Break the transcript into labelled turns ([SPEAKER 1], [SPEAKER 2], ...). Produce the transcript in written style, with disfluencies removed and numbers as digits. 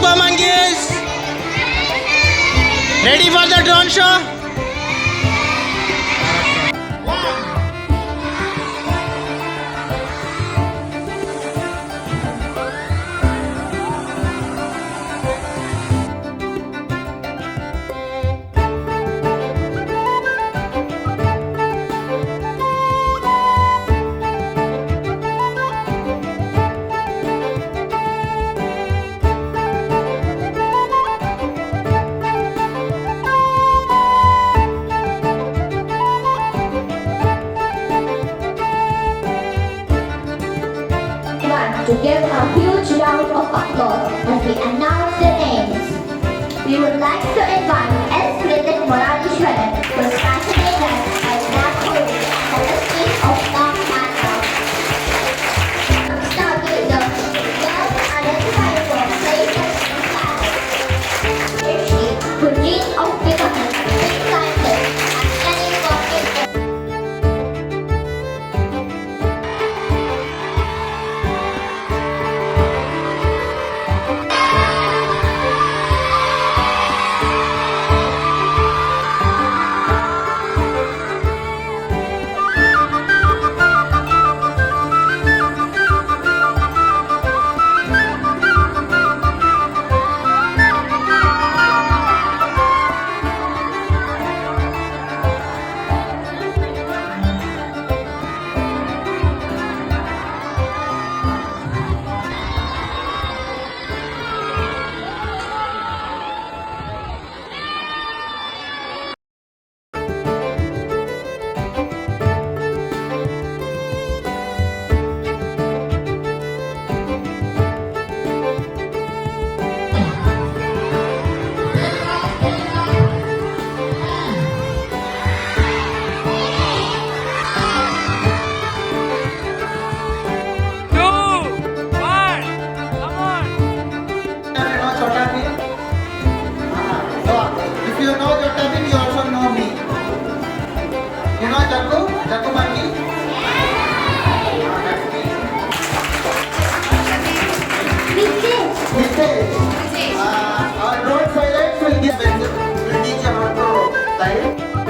[SPEAKER 1] Super monkeys! Ready for the drone show?
[SPEAKER 2] To give a huge round of applause as we announce the names. We would like to invite S. Smith Moralishwaran, who is fascinated by black holes and the mystery of dark matter. Stargazer, well identifiable places in space. Rishi, who dreams of becoming a big scientist and studying rocket.
[SPEAKER 3] If you know Jotabin, you also know me. You know Jaku monkey? Our drone pilots will teach you how to fly.